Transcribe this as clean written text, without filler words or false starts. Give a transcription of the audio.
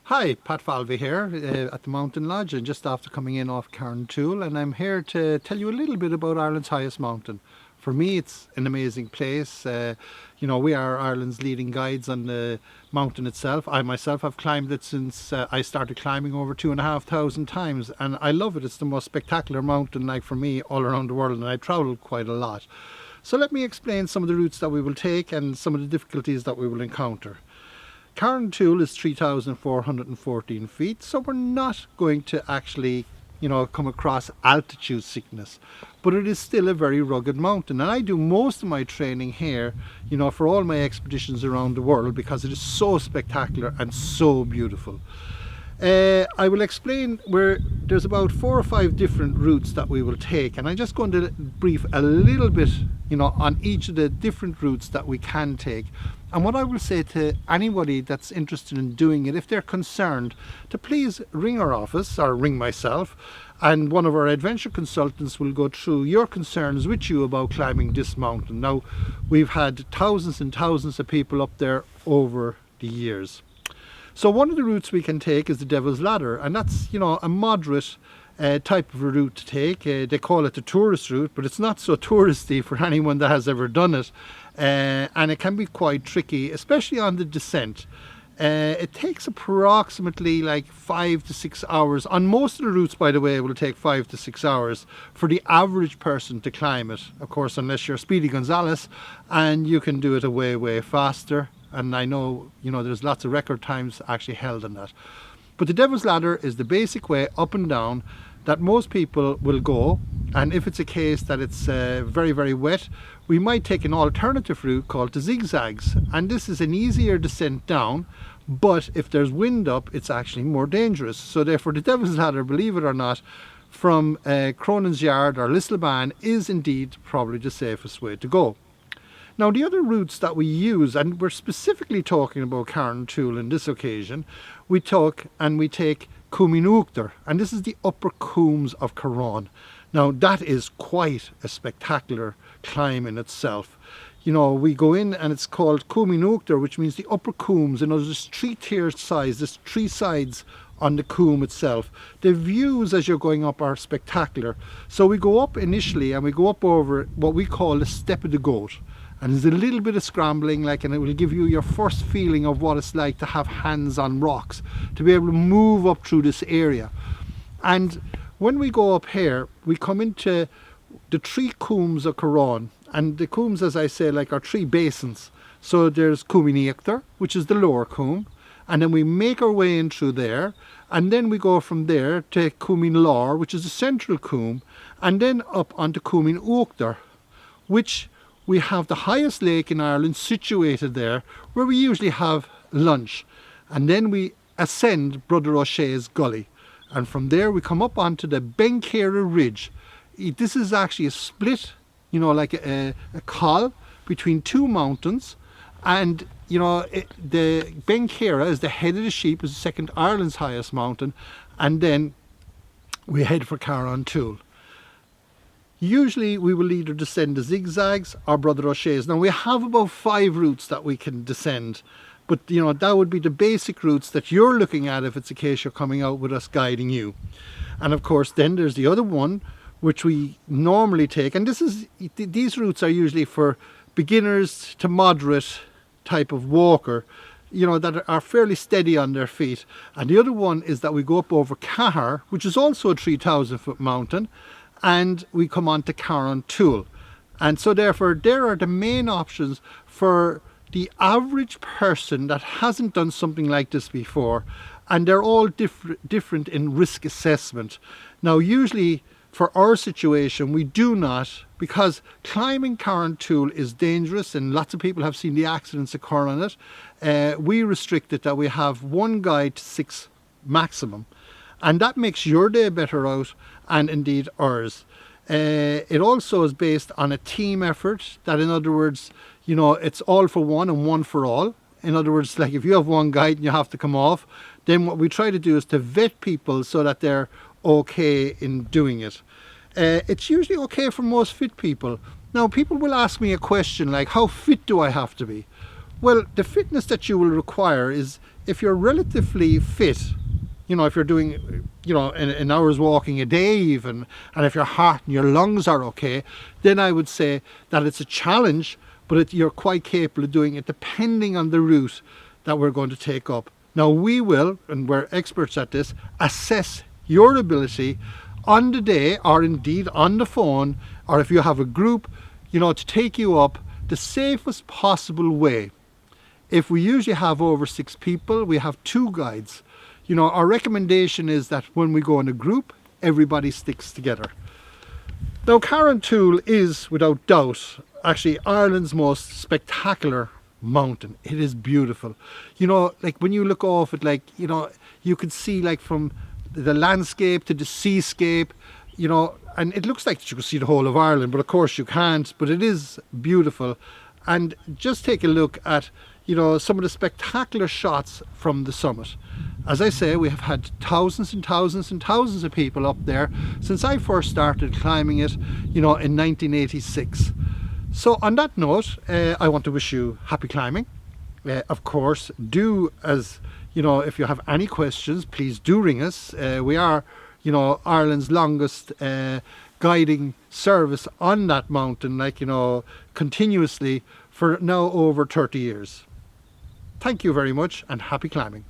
Hi, Pat Falvey here at the Mountain Lodge and just after coming in off Carrauntoohil, and I'm here to tell you a little bit about Ireland's highest mountain. For me it's an amazing place. We are Ireland's leading guides on the mountain itself. I myself have climbed it since I started climbing over 2,500 times, and I love it. It's the most spectacular mountain, like, for me, all around the world, and I travel quite a lot. So let me explain some of the routes that we will take and some of the difficulties that we will encounter. Carrauntoohil is 3,414 feet, so we're not going to actually, come across altitude sickness, but it is still a very rugged mountain. And I do most of my training here, for all my expeditions around the world, because it is so spectacular and so beautiful. I will explain where there's about 4 or 5 different routes that we will take, and I'm just going to brief a little bit on each of the different routes that we can take. And what I will say to anybody that's interested in doing it, if they're concerned, to please ring our office or ring myself, and one of our adventure consultants will go through your concerns with you about climbing this mountain. Now, we've had thousands and thousands of people up there over the years. So one of the routes we can take is the Devil's Ladder, and that's a moderate type of a route to take. They call it the tourist route, but it's not so touristy for anyone that has ever done it, and it can be quite tricky, especially on the descent. It takes approximately like 5 to 6 hours. On most of the routes, by the way, it will take 5 to 6 hours for the average person to climb it. Of course, unless you're Speedy Gonzales, and you can do it way faster. And I know, there's lots of record times actually held on that. But the Devil's Ladder is the basic way up and down that most people will go. And if it's a case that it's very wet, we might take an alternative route called the zigzags. And this is an easier descent down, but if there's wind up, it's actually more dangerous. So therefore, the Devil's Ladder, believe it or not, from Cronin's Yard or Lisselban is indeed probably the safest way to go. Now, the other routes that we use, and we're specifically talking about Carrauntoohil in this occasion, we take Corrauntoohil, and this is the upper coombs of Carraun. Now, that is quite a spectacular climb in itself. We go in and it's called Corrauntoohil, which means the upper coombs. There's 3 tiered sides, there's 3 sides on the coombe itself. The views as you're going up are spectacular. So we go up initially and we go up over what we call the Step of the Goat. And there's a little bit of scrambling, and it will give you your first feeling of what it's like to have hands on rocks, to be able to move up through this area. And when we go up here, we come into the 3 coombs of Carraun, and the coombs, as I say, are 3 basins. So there's Corrauntoohil, which is the lower coombe, and then we make our way in through there, and then we go from there to Corrauntoohil, which is the central coombe, and then up onto Corrauntoohil, which we have the highest lake in Ireland situated there, where we usually have lunch. And then we ascend Brother O'Shea's Gully. And from there we come up onto the Kerry Ridge. This is actually a split, like a col between 2 mountains. And, the Kerry is the head of the sheep, is the second Ireland's highest mountain. And then we head for Carrauntoohil. Usually we will either descend the zigzags or Brother O'Shea's. Now, we have about 5 routes that we can descend, but that would be the basic routes that you're looking at if it's a case you're coming out with us guiding you. And of course then there's the other one which we normally take, and these routes are usually for beginners to moderate type of walker, that are fairly steady on their feet. And the other one is that we go up over Cahar, which is also a 3,000 foot mountain, and we come on to Carrauntoohil. And so therefore there are the main options for the average person that hasn't done something like this before, and they're all different in risk assessment. Now, usually for our situation we do not, because climbing Carrauntoohil is dangerous and lots of people have seen the accidents occur on it. We restrict it that we have 1 guide to 6 maximum, and that makes your day better out, and indeed ours. It also is based on a team effort, that in other words, it's all for one and one for all. In other words, like if you have 1 guide and you have to come off, then what we try to do is to vet people so that they're okay in doing it. It's usually okay for most fit people. Now, people will ask me a question like, how fit do I have to be? Well, the fitness that you will require is, if you're relatively fit, you know, if you're doing, you know, an hour's walking a day even, and if your heart and your lungs are okay, then I would say that it's a challenge, but you're quite capable of doing it depending on the route that we're going to take up. Now we will, and we're experts at this, assess your ability on the day, or indeed on the phone, or if you have a group, you know, to take you up the safest possible way. If we usually have over 6 people, we have 2 guides. You know, our recommendation is that when we go in a group, everybody sticks together. Now, Carrauntoohil is, without doubt, actually Ireland's most spectacular mountain. It is beautiful. You know, like when you look off it, like, you know, you could see like from the landscape to the seascape, you know, and it looks like you could see the whole of Ireland, but of course you can't, but it is beautiful. And just take a look at, you know, some of the spectacular shots from the summit. As I say, we have had thousands and thousands and thousands of people up there since I first started climbing it, you know, in 1986. So on that note, I want to wish you happy climbing. Of course, do, as you know, if you have any questions, please do ring us. We are, you know, Ireland's longest guiding service on that mountain, like, you know, continuously for now over 30 years. Thank you very much and happy climbing.